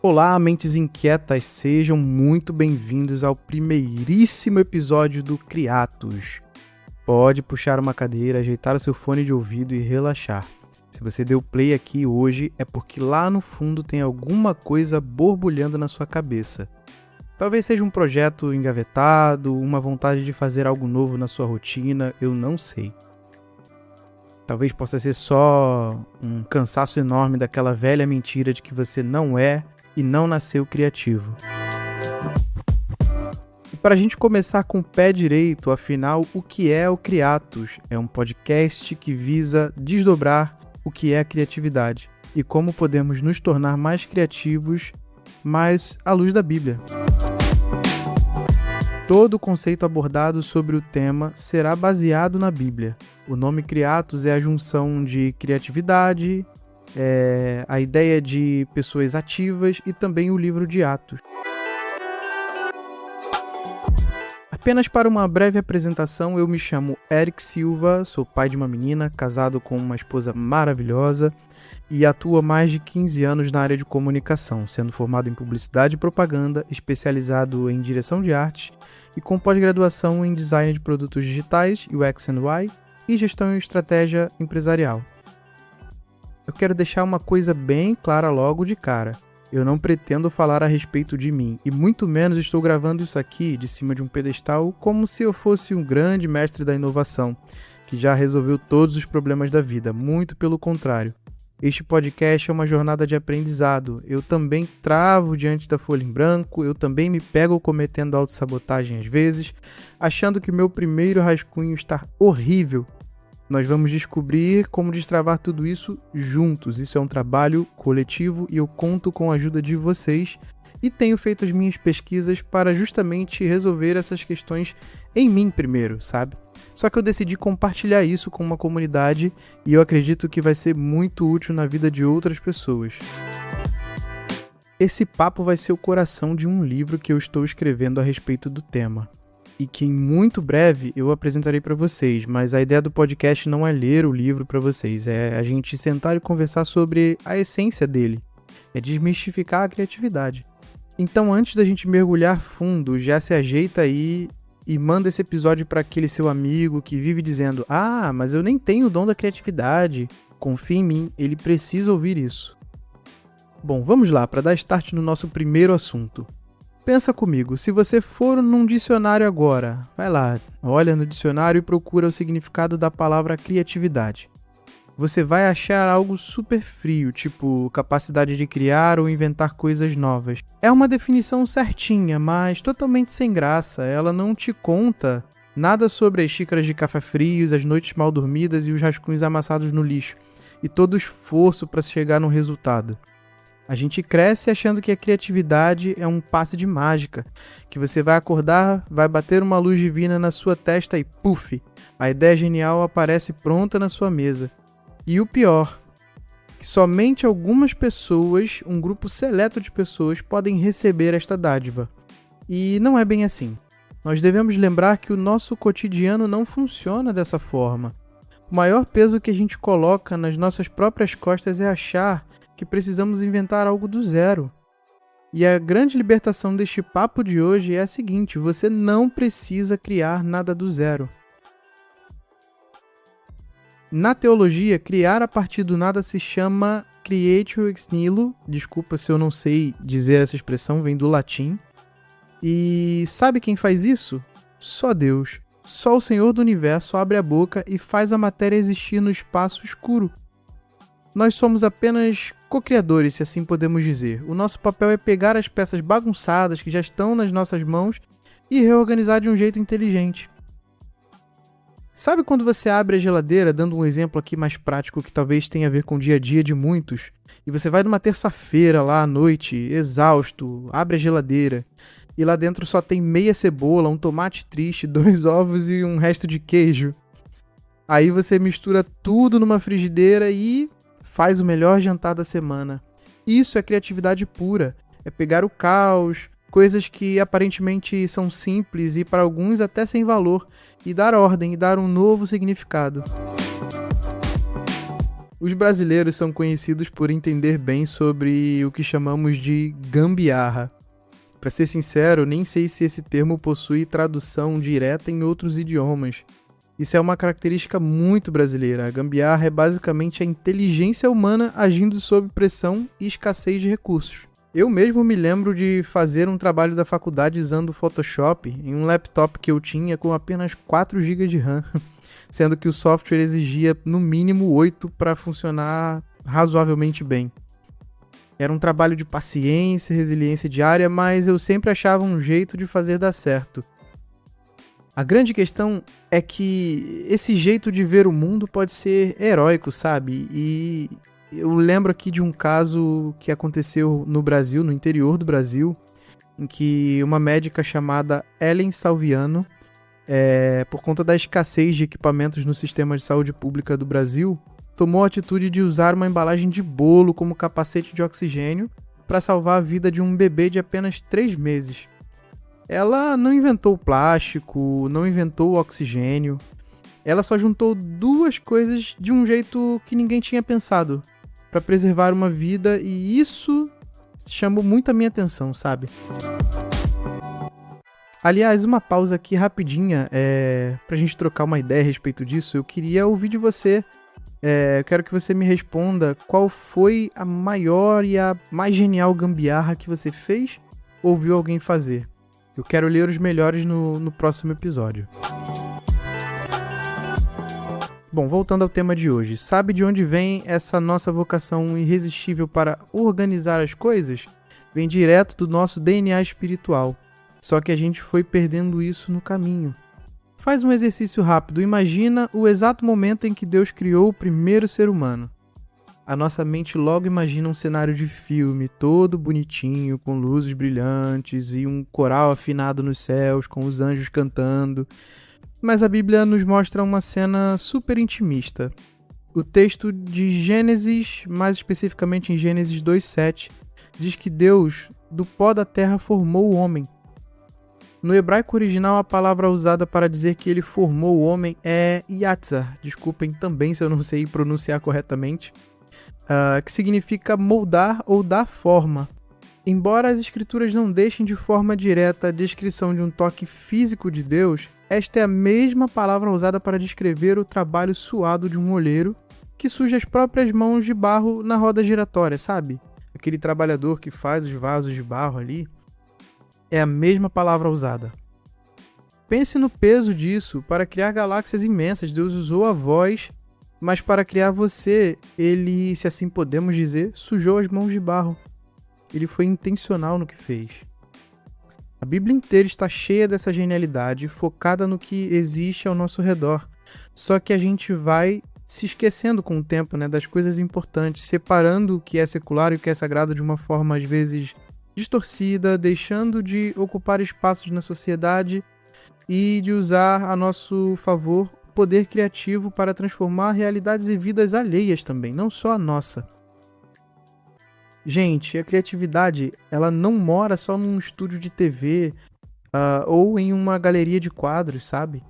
Olá, mentes inquietas, sejam muito bem-vindos ao primeiríssimo episódio do Criatos. Pode puxar uma cadeira, ajeitar o seu fone de ouvido e relaxar. Se você deu play aqui hoje, é porque lá no fundo tem alguma coisa borbulhando na sua cabeça. Talvez seja um projeto engavetado, uma vontade de fazer algo novo na sua rotina, eu não sei. Talvez possa ser só um cansaço enorme daquela velha mentira de que você não é e não nasceu criativo. E para a gente começar com o pé direito, afinal, o que é o Criatos? É um podcast que visa desdobrar o que é a criatividade e como podemos nos tornar mais criativos, mas à luz da Bíblia. Todo o conceito abordado sobre o tema será baseado na Bíblia. O nome Criatos é a junção de criatividade, a ideia de pessoas ativas e também o livro de Atos. Apenas para uma breve apresentação, eu me chamo Eric Silva, sou pai de uma menina, casado com uma esposa maravilhosa e atuo há mais de 15 anos na área de comunicação, sendo formado em publicidade e propaganda, especializado em direção de artes e com pós-graduação em design de produtos digitais, UX & UI e gestão e estratégia empresarial. Eu quero deixar uma coisa bem clara logo de cara. Eu não pretendo falar a respeito de mim, e muito menos estou gravando isso aqui de cima de um pedestal como se eu fosse um grande mestre da inovação, que já resolveu todos os problemas da vida, muito pelo contrário. Este podcast é uma jornada de aprendizado, eu também travo diante da folha em branco, eu também me pego cometendo autossabotagem às vezes, achando que o meu primeiro rascunho está horrível. Nós vamos descobrir como destravar tudo isso juntos. Isso é um trabalho coletivo e eu conto com a ajuda de vocês e tenho feito as minhas pesquisas para justamente resolver essas questões em mim primeiro, sabe? Só que eu decidi compartilhar isso com uma comunidade e eu acredito que vai ser muito útil na vida de outras pessoas. Esse papo vai ser o coração de um livro que eu estou escrevendo a respeito do tema. E que em muito breve eu apresentarei para vocês, mas a ideia do podcast não é ler o livro para vocês, é a gente sentar e conversar sobre a essência dele, é desmistificar a criatividade. Então antes da gente mergulhar fundo, já se ajeita aí e manda esse episódio para aquele seu amigo que vive dizendo: "Ah, mas eu nem tenho o dom da criatividade, confia em mim, ele precisa ouvir isso." Bom, vamos lá, para dar start no nosso primeiro assunto. Pensa comigo, se você for num dicionário agora, vai lá, olha no dicionário e procura o significado da palavra criatividade. Você vai achar algo super frio, tipo capacidade de criar ou inventar coisas novas. É uma definição certinha, mas totalmente sem graça, ela não te conta nada sobre as xícaras de café frios, as noites mal dormidas e os rascunhos amassados no lixo, e todo o esforço para chegar no resultado. A gente cresce achando que a criatividade é um passe de mágica, que você vai acordar, vai bater uma luz divina na sua testa e puf, a ideia genial aparece pronta na sua mesa. E o pior, que somente algumas pessoas, um grupo seleto de pessoas, podem receber esta dádiva. E não é bem assim. Nós devemos lembrar que o nosso cotidiano não funciona dessa forma. O maior peso que a gente coloca nas nossas próprias costas é achar que precisamos inventar algo do zero. E a grande libertação deste papo de hoje é a seguinte: você não precisa criar nada do zero. Na teologia, criar a partir do nada se chama creatio ex nihilo, desculpa se eu não sei dizer essa expressão, vem do latim. E sabe quem faz isso? Só Deus. Só o Senhor do Universo abre a boca e faz a matéria existir no espaço escuro. Nós somos apenas co-criadores, se assim podemos dizer. O nosso papel é pegar as peças bagunçadas que já estão nas nossas mãos e reorganizar de um jeito inteligente. Sabe quando você abre a geladeira, dando um exemplo aqui mais prático que talvez tenha a ver com o dia a dia de muitos, e você vai numa terça-feira lá à noite, exausto, abre a geladeira, e lá dentro só tem meia cebola, um tomate triste, 2 ovos e um resto de queijo. Aí você mistura tudo numa frigideira e faz o melhor jantar da semana. Isso é criatividade pura. É pegar o caos, coisas que aparentemente são simples e para alguns até sem valor, e dar ordem e dar um novo significado. Os brasileiros são conhecidos por entender bem sobre o que chamamos de gambiarra. Para ser sincero, nem sei se esse termo possui tradução direta em outros idiomas. Isso é uma característica muito brasileira. A gambiarra é basicamente a inteligência humana agindo sob pressão e escassez de recursos. Eu mesmo me lembro de fazer um trabalho da faculdade usando o Photoshop em um laptop que eu tinha com apenas 4 GB de RAM, sendo que o software exigia no mínimo 8 para funcionar razoavelmente bem. Era um trabalho de paciência, resiliência diária, mas eu sempre achava um jeito de fazer dar certo. A grande questão é que esse jeito de ver o mundo pode ser heróico, sabe? E eu lembro aqui de um caso que aconteceu no Brasil, no interior do Brasil, em que uma médica chamada Ellen Salviano, por conta da escassez de equipamentos no sistema de saúde pública do Brasil, tomou a atitude de usar uma embalagem de bolo como capacete de oxigênio para salvar a vida de um bebê de apenas 3 meses. Ela não inventou o plástico, não inventou o oxigênio. Ela só juntou 2 coisas de um jeito que ninguém tinha pensado para preservar uma vida, e isso chamou muito a minha atenção, sabe? Aliás, uma pausa aqui rapidinha, pra gente trocar uma ideia a respeito disso. Eu queria ouvir de você. Eu quero que você me responda qual foi a maior e a mais genial gambiarra que você fez ou viu alguém fazer. Eu quero ler os melhores no próximo episódio. Bom, voltando ao tema de hoje. Sabe de onde vem essa nossa vocação irresistível para organizar as coisas? Vem direto do nosso DNA espiritual. Só que a gente foi perdendo isso no caminho. Faz um exercício rápido. Imagina o exato momento em que Deus criou o primeiro ser humano. A nossa mente logo imagina um cenário de filme, todo bonitinho, com luzes brilhantes e um coral afinado nos céus, com os anjos cantando. Mas a Bíblia nos mostra uma cena super intimista. O texto de Gênesis, mais especificamente em Gênesis 2:7, diz que Deus, do pó da terra, formou o homem. No hebraico original, a palavra usada para dizer que ele formou o homem é yatzar. Desculpem também se eu não sei pronunciar corretamente. Que significa moldar ou dar forma. Embora as escrituras não deixem de forma direta a descrição de um toque físico de Deus, esta é a mesma palavra usada para descrever o trabalho suado de um olheiro que suja as próprias mãos de barro na roda giratória, sabe? Aquele trabalhador que faz os vasos de barro ali. É a mesma palavra usada. Pense no peso disso. Para criar galáxias imensas, Deus usou a voz, mas para criar você, ele, se assim podemos dizer, sujou as mãos de barro. Ele foi intencional no que fez. A Bíblia inteira está cheia dessa genialidade, focada no que existe ao nosso redor. Só que a gente vai se esquecendo com o tempo, das coisas importantes, separando o que é secular e o que é sagrado de uma forma, às vezes, distorcida, deixando de ocupar espaços na sociedade e de usar a nosso favor o poder criativo para transformar realidades e vidas alheias também, não só a nossa. Gente, a criatividade, ela não mora só num estúdio de TV ou em uma galeria de quadros, sabe?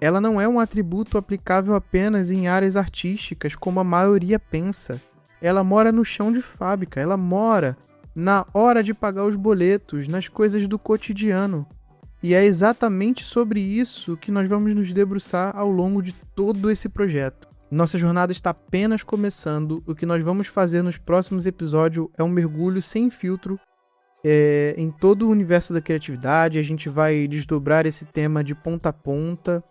Ela não é um atributo aplicável apenas em áreas artísticas, como a maioria pensa. Ela mora no chão de fábrica, ela mora na hora de pagar os boletos, nas coisas do cotidiano. E é exatamente sobre isso que nós vamos nos debruçar ao longo de todo esse projeto. Nossa jornada está apenas começando. O que nós vamos fazer nos próximos episódios é um mergulho sem filtro em todo o universo da criatividade. A gente vai desdobrar esse tema de ponta a ponta.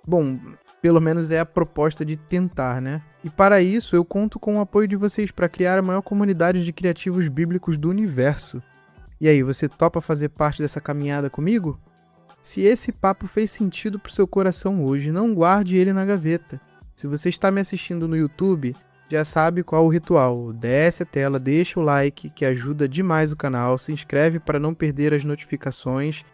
Bom, pelo menos é a proposta de tentar, E para isso, eu conto com o apoio de vocês para criar a maior comunidade de criativos bíblicos do universo. E aí, você topa fazer parte dessa caminhada comigo? Se esse papo fez sentido pro seu coração hoje, não guarde ele na gaveta. Se você está me assistindo no YouTube, já sabe qual o ritual. Desce a tela, deixa o like, que ajuda demais o canal. Se inscreve para não perder as notificações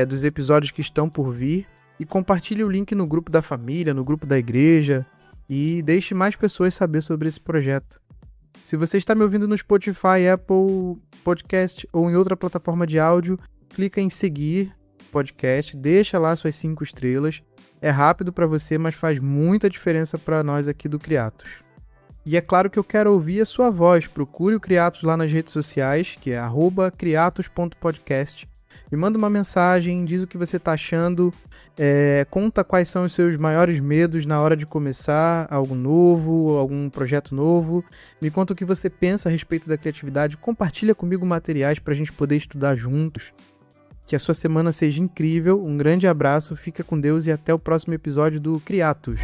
dos episódios que estão por vir. E compartilhe o link no grupo da família, no grupo da igreja. E deixe mais pessoas saber sobre esse projeto. Se você está me ouvindo no Spotify, Apple Podcast ou em outra plataforma de áudio, clica em seguir o podcast, deixa lá suas 5 estrelas. É rápido para você, mas faz muita diferença para nós aqui do Criatos. E é claro que eu quero ouvir a sua voz. Procure o Criatos lá nas redes sociais, que é @criatos.podcast. Me manda uma mensagem, diz o que você está achando, conta quais são os seus maiores medos na hora de começar algo novo, algum projeto novo. Me conta o que você pensa a respeito da criatividade, compartilha comigo materiais para a gente poder estudar juntos. Que a sua semana seja incrível, um grande abraço, fica com Deus e até o próximo episódio do Criatos.